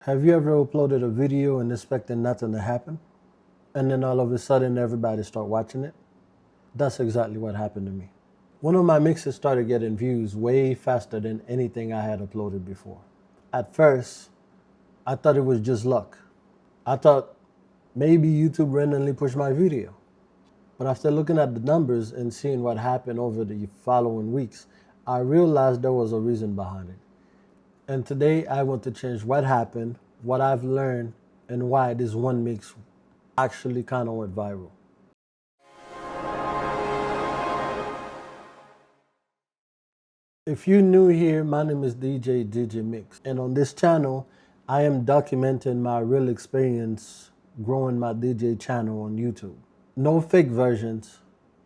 Have you ever uploaded a video and expected nothing to happen? And then all of a sudden everybody start watching it? That's exactly what happened to me. One of my mixes started getting views way faster than anything I had uploaded before. At first, I thought it was just luck. I thought maybe YouTube randomly pushed my video. But after looking at the numbers and seeing what happened over the following weeks, I realized there was a reason behind it. And today I want to change what happened, what I've learned, and why this one mix actually kind of went viral. If you're new here, my name is DJ Mix, and on this channel, I am documenting my real experience growing my DJ channel on YouTube. No fake versions,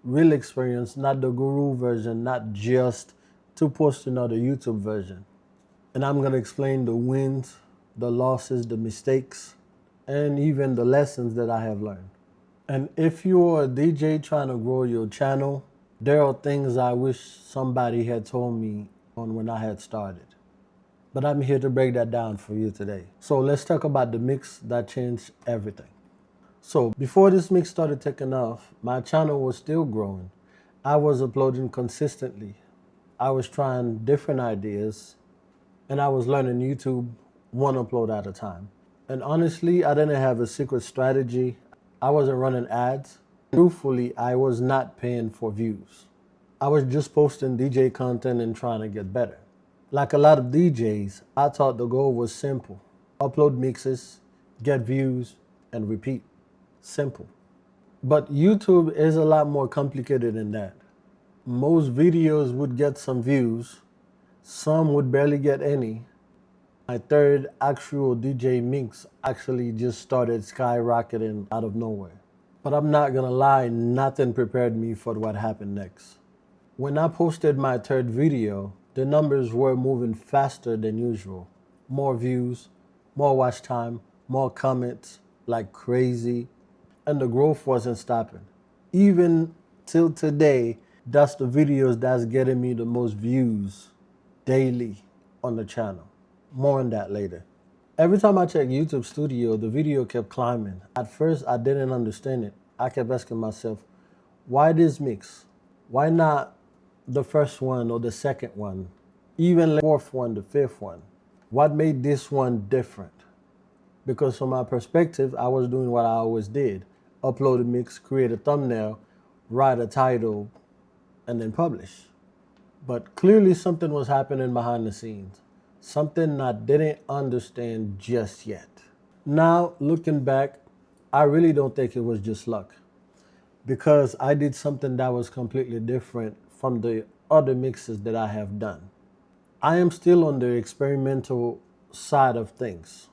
real experience, not the guru version, not just to post another YouTube version. And I'm gonna explain the wins, the losses, the mistakes, and even the lessons that I have learned. And if you're a DJ trying to grow your channel, there are things I wish somebody had told me on when I had started. But I'm here to break that down for you today. So let's talk about the mix that changed everything. So before this mix started taking off, my channel was still growing. I was uploading consistently. I was trying different ideas, and I was learning YouTube one upload at a time. And honestly, I didn't have a secret strategy. I wasn't running ads. Truthfully, I was not paying for views. I was just posting DJ content and trying to get better. Like a lot of DJs, I thought the goal was simple. Upload mixes, get views, and repeat. Simple. But YouTube is a lot more complicated than that. Most videos would get some views, some would barely get any. My third actual DJ mix actually just started skyrocketing out of nowhere. But I'm not gonna lie, nothing prepared me for what happened next. When I posted my third video, the numbers were moving faster than usual. More views, more watch time, more comments, like crazy. And the growth wasn't stopping. Even till today, that's the videos that's getting me the most views daily on the channel. More on that later. Every time I checked YouTube Studio, the video kept climbing. At first, I didn't understand it. I kept asking myself, why this mix? Why not the first one or the second one? Even the fourth one, the fifth one? What made this one different? Because from my perspective, I was doing what I always did. Upload a mix, create a thumbnail, write a title, and then publish. But clearly something was happening behind the scenes. Something I didn't understand just yet. Now, looking back, I really don't think it was just luck, because I did something that was completely different from the other mixes that I have done. I am still on the experimental side of things,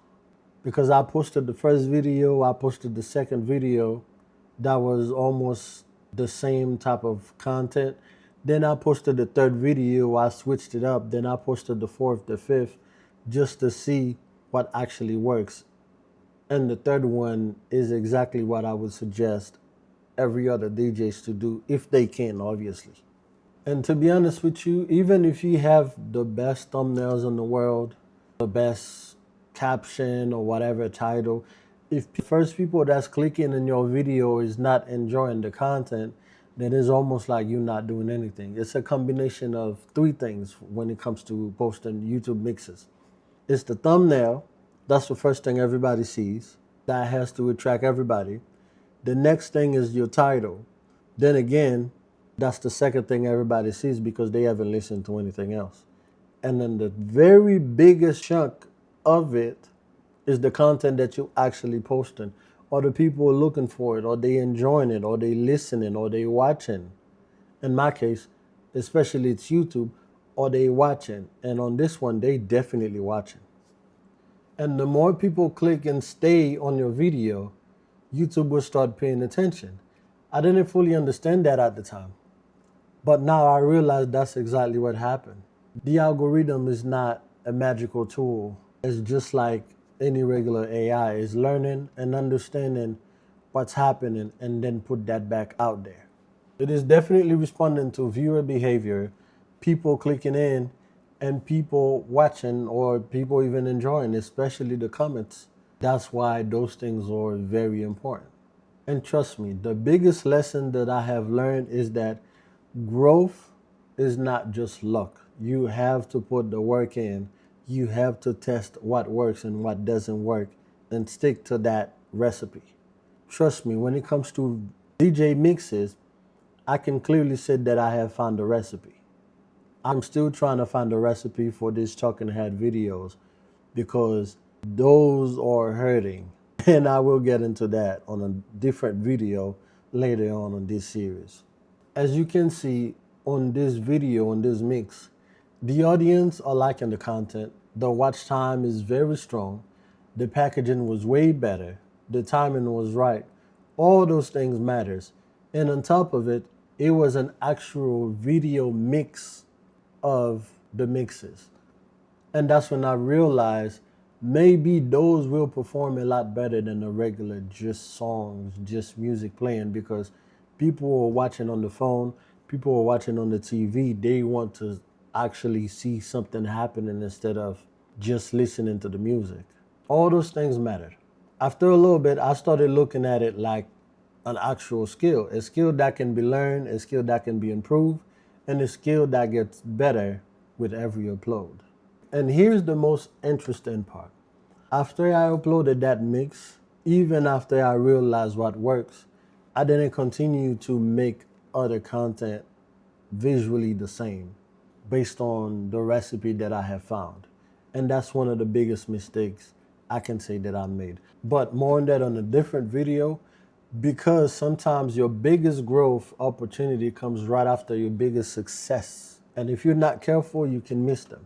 because I posted the first video, I posted the second video that was almost the same type of content. Then I posted the third video, I switched it up. Then I posted the fourth, the fifth, just to see what actually works. And the third one is exactly what I would suggest every other DJs to do, if they can, obviously. And to be honest with you, even if you have the best thumbnails in the world, the best caption or whatever title, if the first people that's clicking in your video is not enjoying the content, then it's almost like you're not doing anything. It's a combination of three things when it comes to posting YouTube mixes. It's the thumbnail. That's the first thing everybody sees. That has to attract everybody. The next thing is your title. Then again, that's the second thing everybody sees because they haven't listened to anything else. And then the very biggest chunk of it is the content that you actually posting, or the people are looking for it, or they enjoying it, or they listening, or they watching. In my case, especially it's YouTube, or they watching. And on this one, they definitely watching. And the more people click and stay on your video, YouTube will start paying attention. I didn't fully understand that at the time, but now I realize that's exactly what happened. The algorithm is not a magical tool. It's just like any regular AI. Is learning and understanding what's happening and then put that back out there. It is definitely responding to viewer behavior, people clicking in, and people watching or people even enjoying, especially the comments. That's why those things are very important. And trust me, the biggest lesson that I have learned is that growth is not just luck. You have to put the work in. You have to test what works and what doesn't work and stick to that recipe. Trust me, when it comes to DJ mixes, I can clearly say that I have found a recipe. I'm still trying to find a recipe for these talking head videos because those are hurting. And I will get into that on a different video later on in this series. As you can see on this video, on this mix, the audience are liking the content. The watch time is very strong. The packaging was way better. The timing was right. All those things matters. And on top of it, it was an actual video mix of the mixes. And that's when I realized maybe those will perform a lot better than the regular just songs, just music playing, because people are watching on the phone, people are watching on the TV. They want to actually see something happening instead of just listening to the music. All those things matter. After a little bit, I started looking at it like an actual skill, a skill that can be learned, a skill that can be improved, and a skill that gets better with every upload. And here's the most interesting part. After I uploaded that mix, even after I realized what works, I didn't continue to make other content visually the same based on the recipe that I have found. And that's one of the biggest mistakes I can say that I made. But more on that on a different video, because sometimes your biggest growth opportunity comes right after your biggest success. And if you're not careful, you can miss them.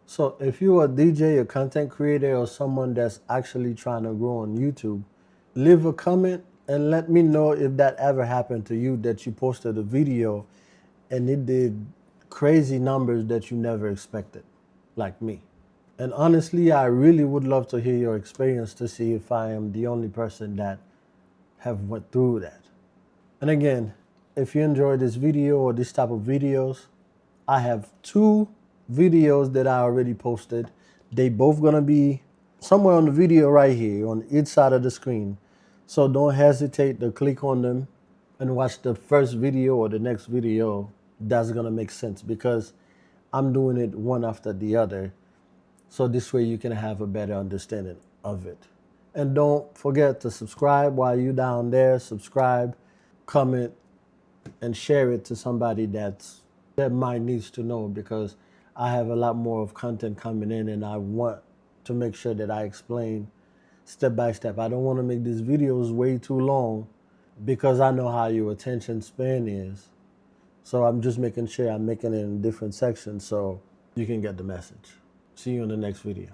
So if you're a DJ, a content creator, or someone that's actually trying to grow on YouTube, leave a comment and let me know if that ever happened to you, that you posted a video and it did crazy numbers that you never expected, like me. And honestly, I really would love to hear your experience to see if I am the only person that have went through that. And again, if you enjoyed this video or this type of videos, I have two videos that I already posted. They both gonna be somewhere on the video right here on each side of the screen. So don't hesitate to click on them and watch the first video or the next video. That's gonna make sense because I'm doing it one after the other. So this way you can have a better understanding of it. And don't forget to subscribe while you're down there. Subscribe, comment, and share it to somebody that might needs to know, because I have a lot more of content coming in and I want to make sure that I explain step by step. I don't want to make these videos way too long because I know how your attention span is. So I'm just making sure I'm making it in different sections so you can get the message. See you in the next video.